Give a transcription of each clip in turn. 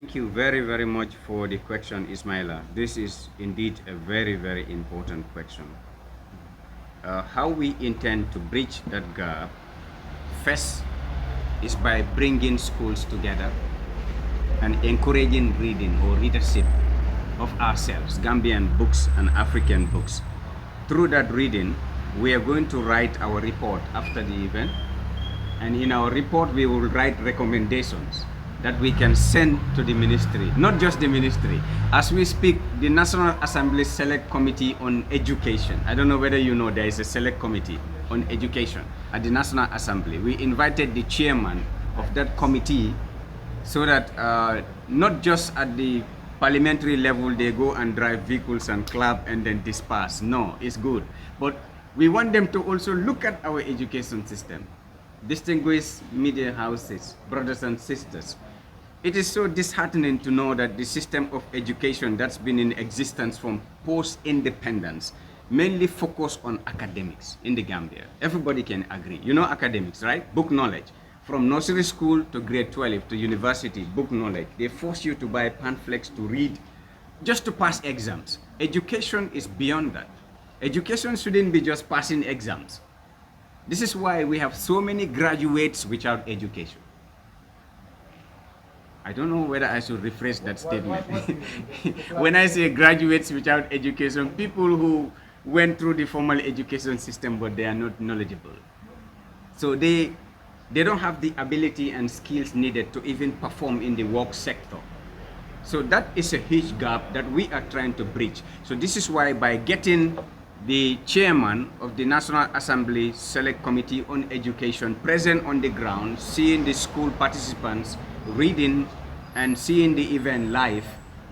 Thank you very, very much for the question, Ismaila. This is indeed a very, very important question. How we intend to bridge that gap first is by bringing schools together and encouraging reading or readership of ourselves, Gambian books and African books. Through that reading, we are going to write our report after the event, and in our report we will write recommendations that we can send to the ministry, not just the ministry. As we speak, the National Assembly Select Committee on Education, I don't know whether you know there is a select committee on education at the National Assembly. We invited the chairman of that committee so that not just at the parliamentary level they go and drive vehicles and club and then disperse. No, it's good. But we want them to also look at our education system. Distinguished media houses, brothers and sisters, it is so disheartening to know that the system of education that's been in existence from post-independence mainly focus on academics in the Gambia. Everybody can agree. You know academics, right? Book knowledge. From nursery school to grade 12 to university, book knowledge. They force you to buy pamphlets to read just to pass exams. Education is beyond that. Education shouldn't be just passing exams. This is why we have so many graduates without education. I don't know whether I should rephrase that statement. When I say graduates without education, people who went through the formal education system but they are not knowledgeable. So they don't have the ability and skills needed to even perform in the work sector. So that is a huge gap that we are trying to bridge. So this is why by getting the chairman of the National Assembly Select Committee on Education present on the ground, seeing the school participants reading and seeing the event live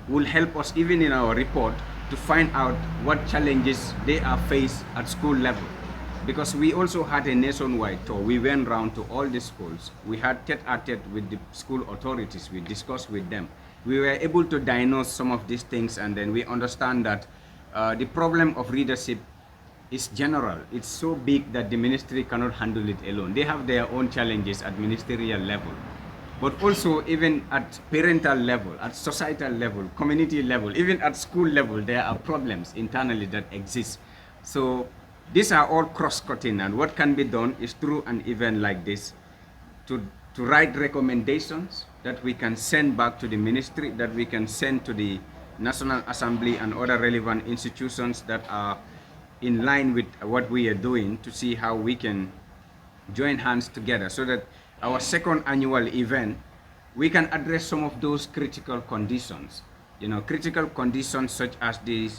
will help us even in our report to find out what challenges they are faced at school level. Because we also had a nationwide tour. We went around to all the schools. We had tete-a-tete with the school authorities. We discussed with them. We were able to diagnose some of these things, and then we understand that the problem of readership is general. It's so big that the ministry cannot handle it alone. They have their own challenges at ministerial level, but also even at parental level, at societal level, community level, even at school level, there are problems internally that exist. So these are all cross-cutting, and what can be done is through an event like this to write recommendations that we can send back to the ministry, that we can send to the National Assembly and other relevant institutions that are in line with what we are doing, to see how we can join hands together so that our second annual event, we can address some of those critical conditions. You know, critical conditions such as the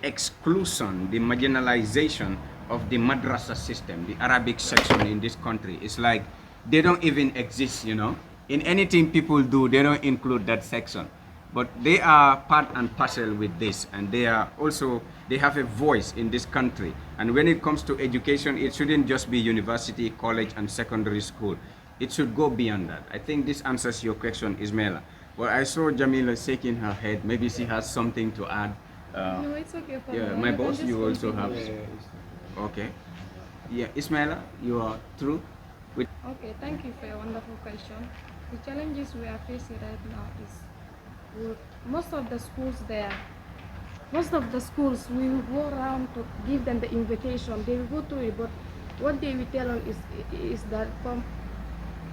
exclusion, the marginalization of the madrasa system, the Arabic section in this country. It's like they don't even exist, you know. In anything people do, they don't include that section. But they are part and parcel with this, and they are also, they have a voice in this country. And when it comes to education, it shouldn't just be university, college, and secondary school. It should go beyond that. I think this answers your question, Ismaila. Well, I saw Jamila shaking her head. Maybe she has something to add. No, it's okay for Yeah, me. my You can boss, just you also have. continue. Okay. Yeah, Ismaila, you are through with. Okay, thank you for your wonderful question. The challenges we are facing right now is most of the schools there, most of the schools, we will go around to give them the invitation. They will go to it, but what they will tell them is that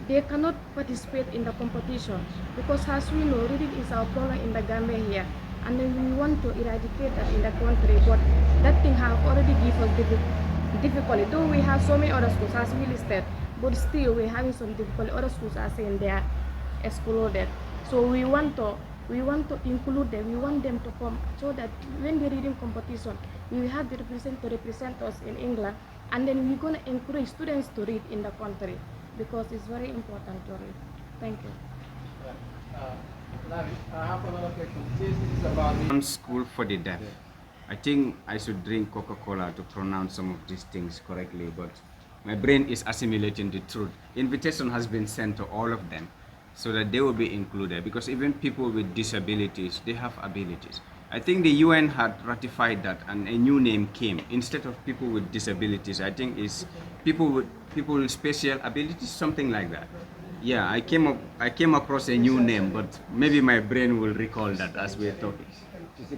they cannot participate in the competition because, as we know, reading is our problem in the Gambia here, and then we want to eradicate that in the country. But that thing have already given us difficulty. Though we have so many other schools as we listed, but still we're having some difficulty. Other schools are saying they are excluded. So we want to include them. We want them to come so that when the reading competition, we will have the represent us in England, and then we're gonna encourage students to read in the country because it's very important to read. Thank you. Navi, I have another question. This is about One school for the deaf. I think I should drink Coca-Cola to pronounce some of these things correctly, but my brain is assimilating the truth. Invitation has been sent to all of them so that they will be included, because even people with disabilities, they have abilities. I think the UN had ratified that, and a new name came. Instead of people with disabilities, I think it's people with special abilities, something like that. Yeah, I came across a new name, but maybe my brain will recall that as we're talking.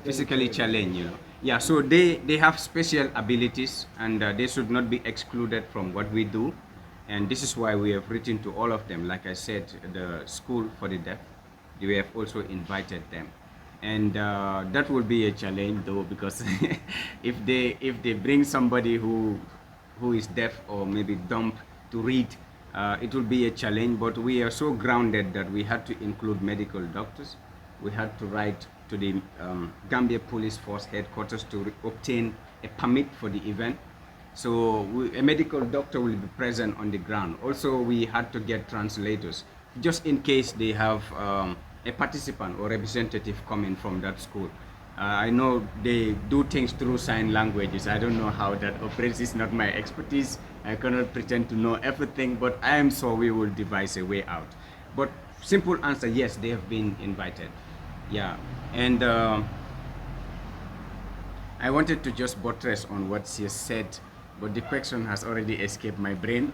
Physically challenged, you know. Yeah, so they have special abilities, and they should not be excluded from what we do. And this is why we have written to all of them. Like I said, the school for the deaf, we have also invited them, and that will be a challenge though, because if they bring somebody who is deaf or maybe dumb to read, it will be a challenge. But we are so grounded that we had to include medical doctors. We had to write to the Gambia Police Force headquarters to obtain a permit for the event. So a medical doctor will be present on the ground. Also, we had to get translators, just in case they have a participant or representative coming from that school. I know they do things through sign languages. I don't know how that operates. It's not my expertise. I cannot pretend to know everything, but I am sure we will devise a way out. But simple answer, yes, they have been invited. Yeah, and I wanted to just buttress on what she said, but the question has already escaped my brain.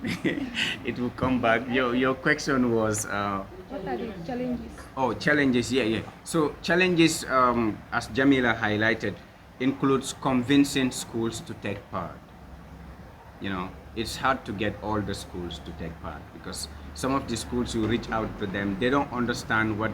It will come back. Your question was. What are the challenges? Oh, challenges, yeah, yeah. So challenges, as Jamila highlighted, includes convincing schools to take part. You know, it's hard to get all the schools to take part, because some of the schools, you reach out to them, they don't understand what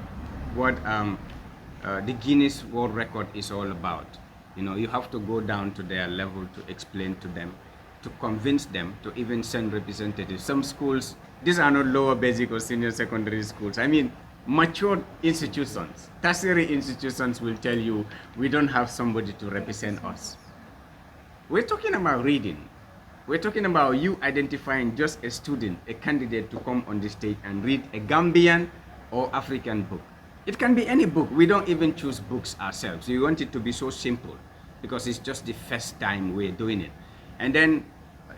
the Guinness World Record is all about. You know, you have to go down to their level to explain to them, to convince them, to even send representatives. Some schools, these are not lower basic or senior secondary schools. I mean, mature institutions, tertiary institutions will tell you, we don't have somebody to represent us. We're talking about reading. We're talking about you identifying just a student, a candidate to come on the stage and read a Gambian or African book. It can be any book. We don't even choose books ourselves. We want it to be so simple, because it's just the first time we're doing it. And then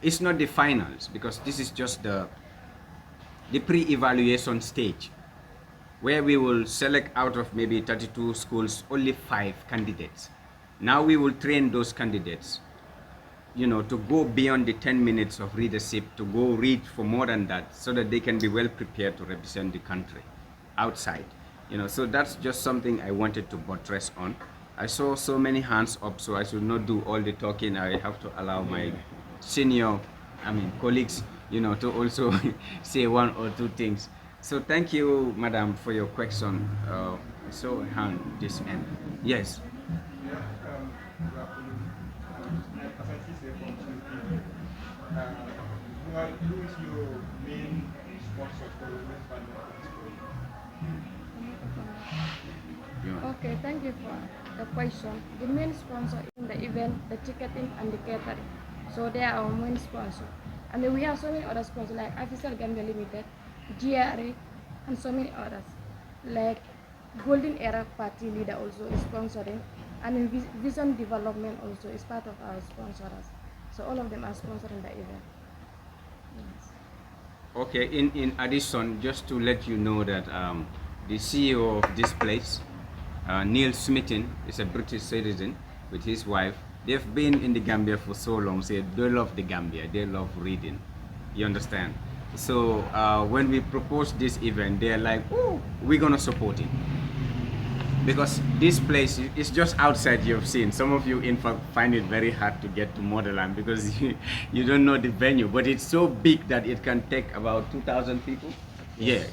it's not the finals, because this is just the pre-evaluation stage, where we will select out of maybe 32 schools only 5 candidates. Now we will train those candidates, you know, to go beyond the 10 minutes of readership, to go read for more than that, so that they can be well prepared to represent the country outside. You know, so that's just something I wanted to buttress on. I saw so many hands up, so I should not do all the talking. I have to allow my senior, colleagues, you know, to also say one or two things. So thank you, madam, for your question. So hand this end. Yes. Yeah, good afternoon. As I see from TV, who is your main sponsor for the main funding for this program? Yeah. Okay, thank you for the question. The main sponsor in the event, the ticketing and the catering. So they are our main sponsor. And then we have so many other sponsors like Official Gambia Limited, GRA, and so many others. Like Golden Era Party Leader also is sponsoring, and then Vision Development also is part of our sponsors. So all of them are sponsoring the event. Yes. Okay, in addition, just to let you know that the CEO of this place, Neil Smithin, is a British citizen with his wife. They've been in the Gambia for so long, so they love the Gambia, they love reading. You understand? So when we proposed this event, they're like, oh, we're gonna support it. Because this place is just outside, you've seen. Some of you, in fact, find it very hard to get to Motherland because you don't know the venue. But it's so big that it can take about 2,000 people. Yeah,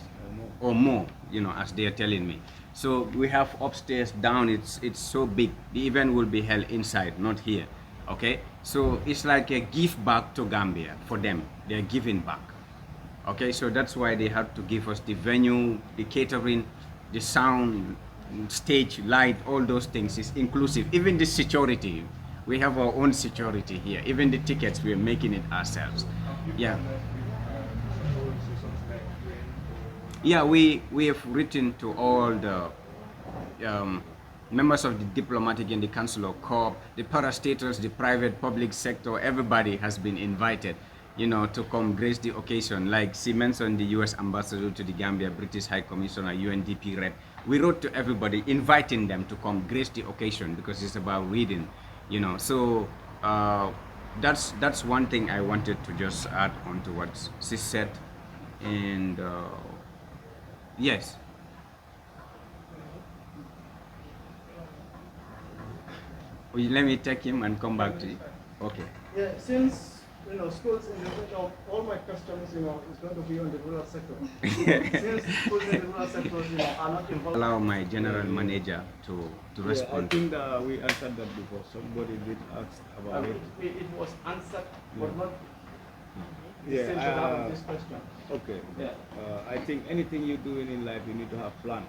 or more, you know, as they're telling me. So we have upstairs, down, it's so big. The event will be held inside, not here. Okay? So it's like a give back to Gambia for them. They're giving back. Okay, so that's why they had to give us the venue, the catering, the sound, stage, light, all those things is inclusive. Even the security, we have our own security here. Even the tickets, we're making it ourselves. Yeah. Yeah, we have written to all the members of the diplomatic and the consular corps, the parastatals, the private public sector. Everybody has been invited, you know, to come grace the occasion. Like she mentioned, the U.S. ambassador to the Gambia, British High Commissioner, UNDP rep. We wrote to everybody, inviting them to come grace the occasion because it's about reading, you know. So that's one thing I wanted to just add on to what she said. And Yes. Let me take him and come back to you. Okay. Yeah, since schools in the all my questions is going to be on the rural sector. Since schools in the rural sectors are not involved. Allow my general manager to Yeah, I respond. think that we answered that before. Somebody did ask about it. It was answered, but not Yeah, centered around this question. okay. Yeah. I think anything you're doing in life, you need to have plan.